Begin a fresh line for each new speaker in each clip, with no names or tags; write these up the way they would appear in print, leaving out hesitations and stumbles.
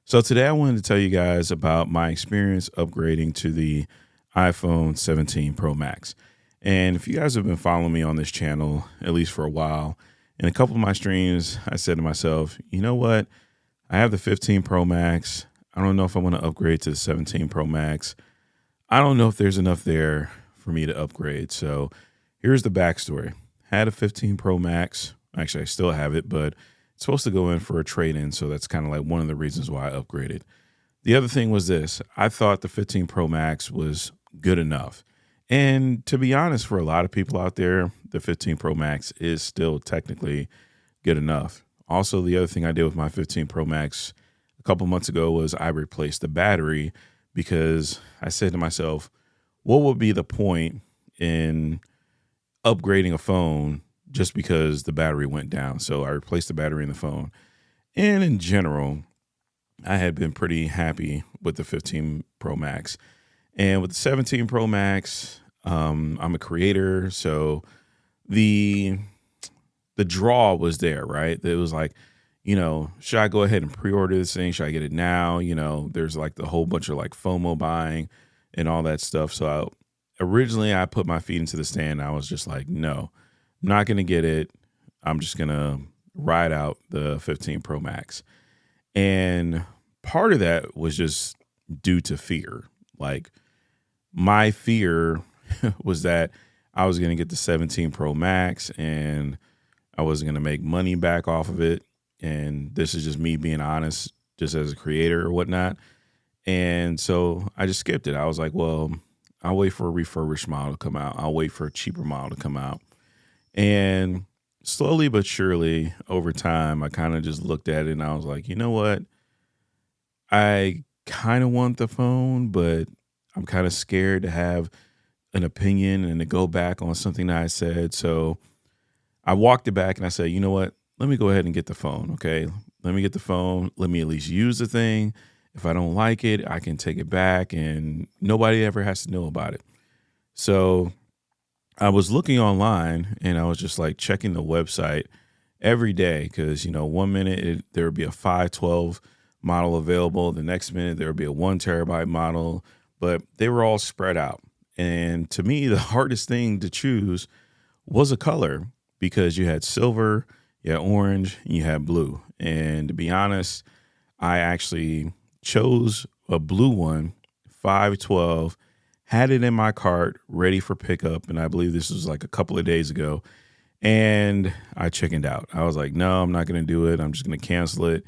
So today I wanted to tell you guys about my experience upgrading to the iPhone 17 Pro Max. And if you guys have been following me on this channel, at least for a while, in a couple of my streams, I said to myself, you know what? I have the 15 Pro Max. I don't know if I want to upgrade to the 17 Pro Max. I don't know if there's enough there for me to upgrade. So here's the backstory. Had a 15 Pro Max. Actually, I still have it, but it's supposed to go in for a trade-in. So that's kind of like one of the reasons why I upgraded. The other thing was this. I thought the 15 Pro Max was good enough. And to be honest, for a lot of people out there, the 15 Pro Max is still technically good enough. Also, the other thing I did with my 15 Pro Max a couple months ago was I replaced the battery because I said to myself, what would be the point in upgrading a phone just because the battery went down? So I replaced the battery in the phone. And in general, I had been pretty happy with the 15 Pro Max. And with the 17 Pro Max, I'm a creator, so the draw was there, right? It was like, should I go ahead and pre-order this thing? Should I get it now? There's like the whole bunch of like FOMO buying and all that stuff. So originally I put my feet into the stand. I was just like, no, I'm not going to get it. I'm just going to ride out the 15 Pro Max. And part of that was just due to fear. Like my fear was that I was going to get the 17 Pro Max and I wasn't going to make money back off of it. And this is just me being honest, just as a creator or whatnot. And so I just skipped it. I was like, well, I'll wait for a refurbished model to come out. I'll wait for a cheaper model to come out. And slowly but surely over time, I kind of just looked at it and I was like, you know what? I kind of want the phone, but I'm kind of scared to have an opinion and to go back on something that I said. So I walked it back and I said, you know what? Let me go ahead and get the phone. Okay. Let me get the phone. Let me at least use the thing. If I don't like it, I can take it back and nobody ever has to know about it. So I was looking online and I was just like checking the website every day because, 1 minute there would be a 512 model available. The next minute there would be a 1 terabyte model, but they were all spread out. And to me, the hardest thing to choose was a color because you had silver, you had orange, and you had blue. And to be honest, I actually chose a blue one, 512, had it in my cart, ready for pickup. And I believe this was like a couple of days ago. And I chickened out. I was like, no, I'm not going to do it. I'm just going to cancel it.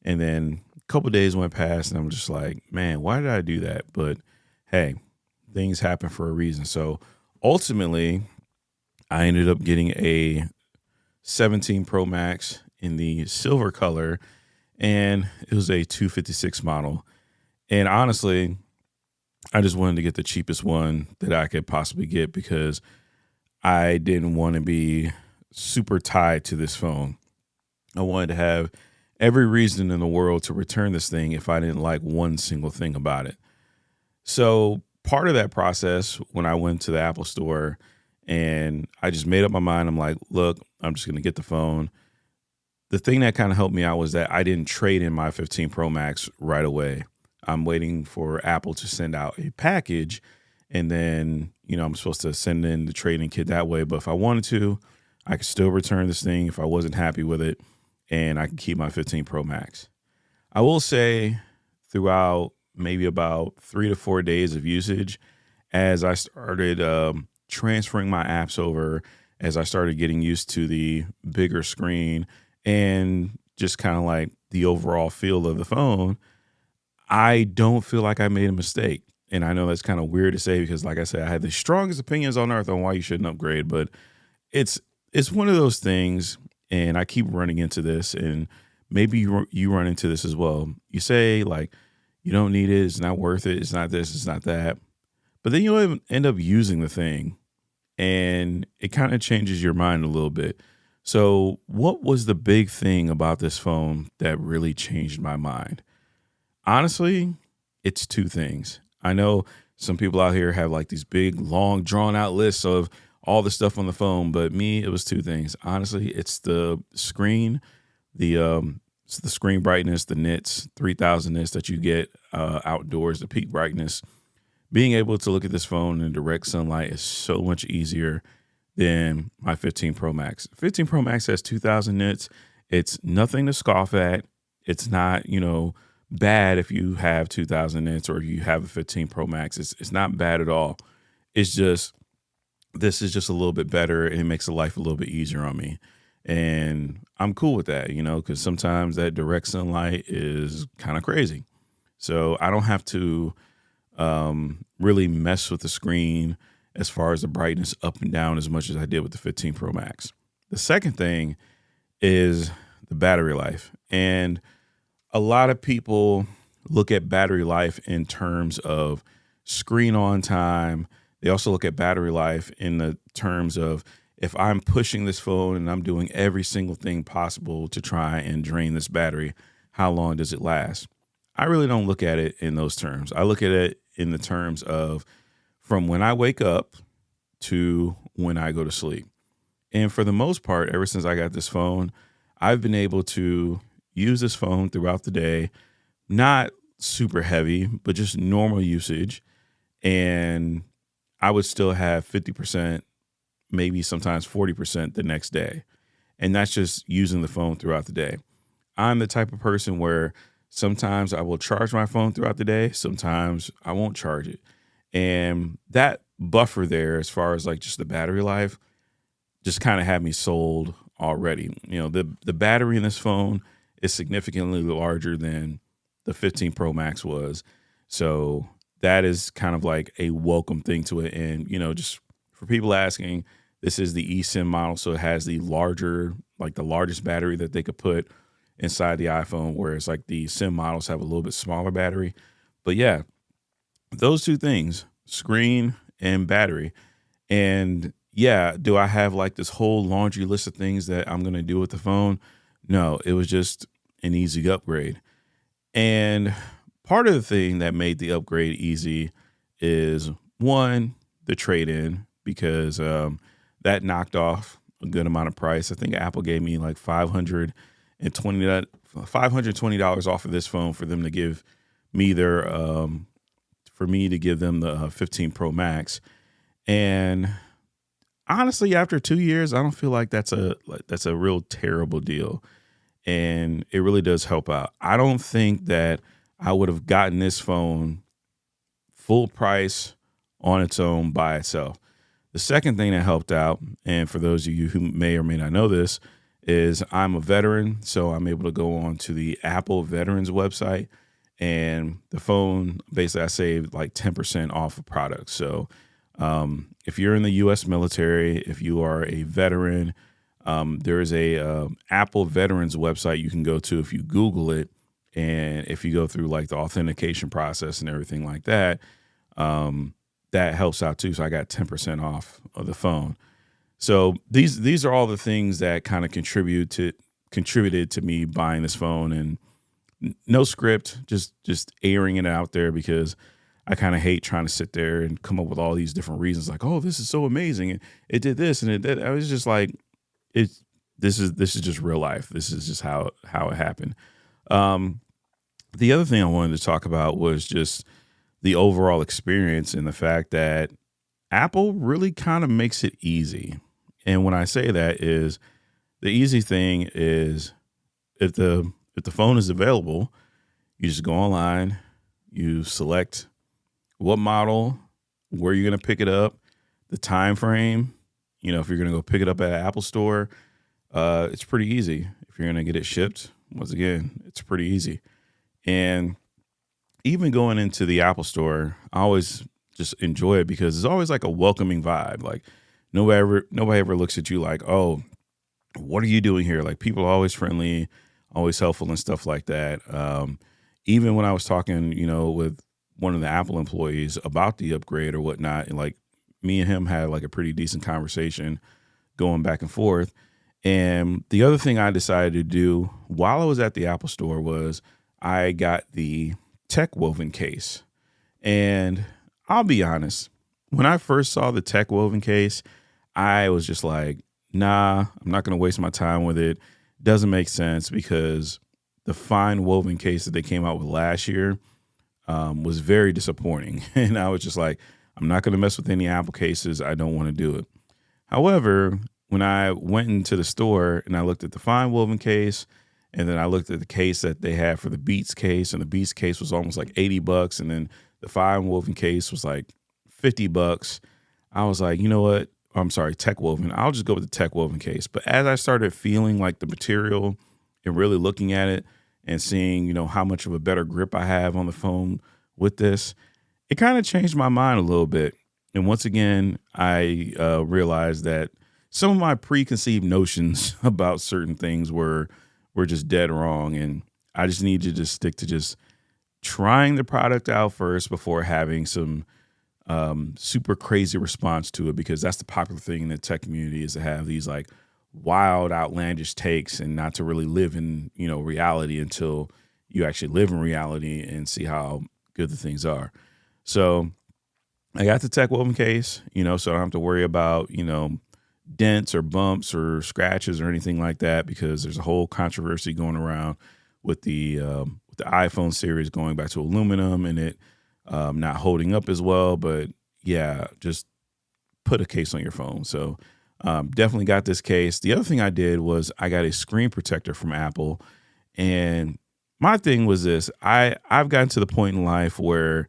And then a couple of days went past and I'm just like, man, why did I do that? But hey, things happen for a reason. So ultimately, I ended up getting a 17 Pro Max in the silver color, and it was a 256 model. And honestly, I just wanted to get the cheapest one that I could possibly get because I didn't want to be super tied to this phone. I wanted to have every reason in the world to return this thing if I didn't like one single thing about it. So part of that process, when I went to the Apple store and I just made up my mind, I'm like, look, I'm just going to get the phone. The thing that kind of helped me out was that I didn't trade in my 15 Pro Max right away. I'm waiting for Apple to send out a package and then, I'm supposed to send in the trading kit that way. But if I wanted to, I could still return this thing if I wasn't happy with it and I could keep my 15 Pro Max. I will say throughout maybe about 3 to 4 days of usage, as I started transferring my apps over, as I started getting used to the bigger screen and just kind of like the overall feel of the phone, I don't feel like I made a mistake. And I know that's kind of weird to say because, like I said, I had the strongest opinions on earth on why you shouldn't upgrade, but it's one of those things, and I keep running into this, and maybe you run into this as well. You say like, you don't need it, it's not worth it, it's not this, it's not that, but then you end up using the thing, and it kind of changes your mind a little bit. So what was the big thing about this phone that really changed my mind? Honestly, it's two things. I know some people out here have like these big, long, drawn out lists of all the stuff on the phone, but me, it was two things. Honestly, it's the screen, the the screen brightness, the nits, 3000 nits that you get outdoors, the peak brightness. Being able to look at this phone in direct sunlight is so much easier than my 15 Pro Max. 15 Pro Max has 2000 nits. It's nothing to scoff at. It's not, bad if you have 2000 nits or you have a 15 Pro Max. It's not bad at all. It's just, this is just a little bit better and it makes the life a little bit easier on me. And I'm cool with that, because sometimes that direct sunlight is kind of crazy. So I don't have to really mess with the screen as far as the brightness up and down as much as I did with the 15 Pro Max. The second thing is the battery life. And a lot of people look at battery life in terms of screen on time. They also look at battery life in the terms of, if I'm pushing this phone and I'm doing every single thing possible to try and drain this battery, how long does it last? I really don't look at it in those terms. I look at it in the terms of from when I wake up to when I go to sleep. And for the most part, ever since I got this phone, I've been able to use this phone throughout the day, not super heavy, but just normal usage. And I would still have 50%, maybe sometimes 40% the next day. And that's just using the phone throughout the day. I'm the type of person where sometimes I will charge my phone throughout the day. Sometimes I won't charge it. And that buffer there, as far as like just the battery life, just kind of had me sold already. The battery in this phone is significantly larger than the 15 Pro Max was. So that is kind of like a welcome thing to it. And, just for people asking, this is the eSIM model. So it has the largest battery that they could put inside the iPhone, whereas like the SIM models have a little bit smaller battery. But yeah, those two things, screen and battery. And yeah, do I have like this whole laundry list of things that I'm going to do with the phone? No, it was just an easy upgrade. And part of the thing that made the upgrade easy is, one, the trade-in, because that knocked off a good amount of price. I think Apple gave me like $520 off of this phone for them to give me to give them the 15 Pro Max. And honestly, after 2 years, I don't feel like that's a real terrible deal. And it really does help out. I don't think that I would have gotten this phone full price on its own by itself. The second thing that helped out, and for those of you who may or may not know this, is I'm a veteran, so I'm able to go on to the Apple Veterans website, and the phone, basically I saved like 10% off of products. So if you're in the U.S. military, if you are a veteran, there is a Apple Veterans website you can go to if you Google it, and if you go through like the authentication process and everything like that, that helps out too. So I got 10% off of the phone. So these are all the things that kind of contributed to me buying this phone, and no script, just airing it out there, because I kind of hate trying to sit there and come up with all these different reasons like, oh, this is so amazing, and it did this and it did. I was just like, this is just real life. This is just how it happened. The other thing I wanted to talk about was just the overall experience and the fact that Apple really kind of makes it easy. And when I say that, is the easy thing is, if the phone is available, you just go online, you select what model, where you're going to pick it up, the time frame. If you're going to go pick it up at an Apple store, it's pretty easy. If you're going to get it shipped, once again, it's pretty easy. And even going into the Apple store, I always just enjoy it because it's always like a welcoming vibe. Like nobody ever looks at you like, oh, what are you doing here? Like people are always friendly, always helpful and stuff like that. Even when I was talking, with one of the Apple employees about the upgrade or whatnot, and like me and him had like a pretty decent conversation going back and forth. And the other thing I decided to do while I was at the Apple store was I got the tech woven case. And I'll be honest, when I first saw the tech woven case, I was just like, nah, I'm not going to waste my time with it. Doesn't make sense, because the fine woven case that they came out with last year was very disappointing. And I was just like, I'm not going to mess with any Apple cases. I don't want to do it. However, when I went into the store and I looked at the fine woven case, and then I looked at the case that they had for the Beats case, and the Beats case was almost like $80, and then the fine woven case was like $50. I was like, you know what? I'm sorry, tech woven. I'll just go with the tech woven case. But as I started feeling like the material and really looking at it and seeing, how much of a better grip I have on the phone with this, it kind of changed my mind a little bit. And once again, I realized that some of my preconceived notions about certain things were just dead wrong. And I just need to just stick to just trying the product out first before having some super crazy response to it, because that's the popular thing in the tech community, is to have these like wild, outlandish takes and not to really live in, reality until you actually live in reality and see how good the things are. So I got the tech woven case, so I don't have to worry about, dents or bumps or scratches or anything like that, because there's a whole controversy going around with the iPhone series going back to aluminum and it not holding up as well. But yeah, just put a case on your phone. So definitely got this case. The other thing I did was I got a screen protector from Apple. And my thing was this: I've gotten to the point in life where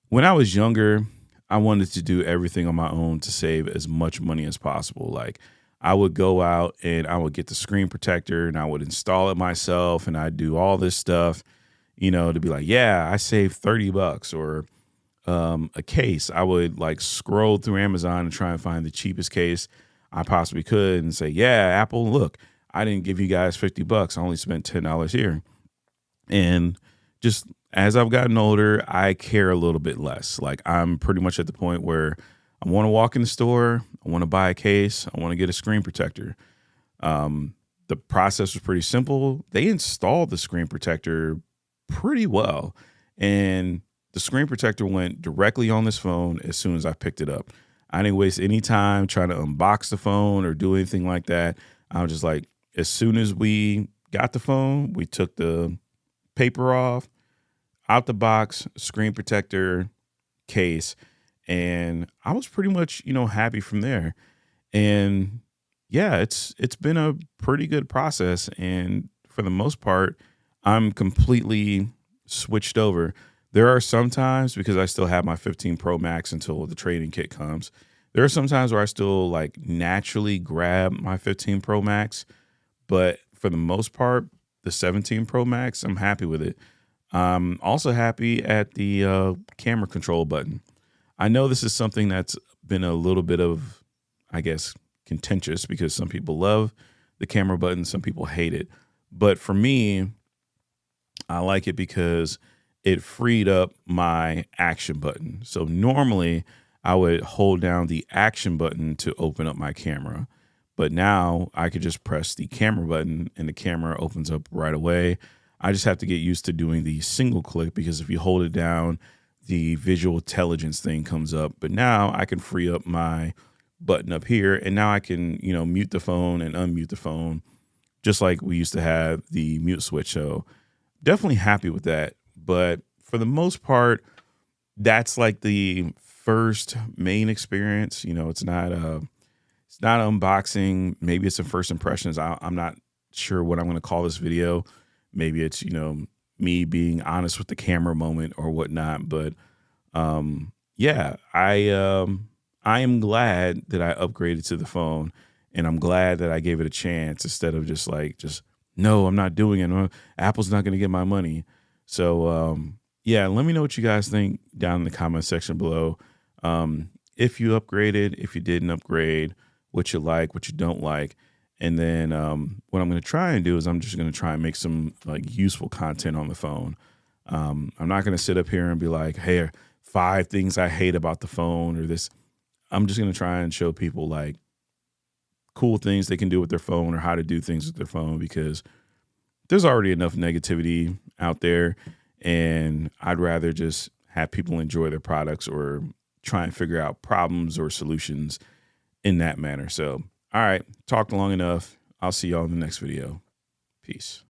when I was younger, I wanted to do everything on my own to save as much money as possible. Like, I would go out and I would get the screen protector and I would install it myself, and I'd do all this stuff, to be like, yeah, I saved $30 or a case. I would like scroll through Amazon and try and find the cheapest case I possibly could and say, yeah, Apple, look, I didn't give you guys $50. I only spent $10 here. And just as I've gotten older, I care a little bit less. Like, I'm pretty much at the point where I want to walk in the store, I want to buy a case, I want to get a screen protector. The process was pretty simple. They installed the screen protector pretty well, and the screen protector went directly on this phone as soon as I picked it up. I didn't waste any time trying to unbox the phone or do anything like that. I was just like, as soon as we got the phone, we took the paper off, out the box, screen protector, case, and I was pretty much, happy from there. And yeah, it's been a pretty good process, and for the most part, I'm completely switched over. There are some times, because I still have my 15 Pro Max until the trading kit comes, there are some times where I still like naturally grab my 15 Pro Max, but for the most part, the 17 Pro Max, I'm happy with it. I'm also happy at the camera control button. I know this is something that's been a little bit of, I guess, contentious, because some people love the camera button, some people hate it. But for me, I like it because it freed up my action button. So normally I would hold down the action button to open up my camera, but now I could just press the camera button and the camera opens up right away. I just have to get used to doing the single click, because if you hold it down, the visual intelligence thing comes up. But now I can free up my button up here, and now I can, mute the phone and unmute the phone, just like we used to have the mute switch. So definitely happy with that. But for the most part, that's like the first main experience. It's not unboxing. Maybe it's a first impressions. I'm not sure what I'm going to call this video. Maybe it's, me being honest with the camera moment or whatnot. But yeah, I am glad that I upgraded to the phone, and I'm glad that I gave it a chance instead of just no, I'm not doing it. Apple's not going to get my money. So yeah, let me know what you guys think down in the comment section below. If you upgraded, if you didn't upgrade, what you like, what you don't like. And then what I'm going to try and do is I'm just going to try and make some like useful content on the phone. I'm not going to sit up here and be like, hey, 5 things I hate about the phone or this. I'm just going to try and show people like cool things they can do with their phone or how to do things with their phone, because there's already enough negativity out there, and I'd rather just have people enjoy their products or try and figure out problems or solutions in that manner. So, all right, talked long enough. I'll see y'all in the next video. Peace.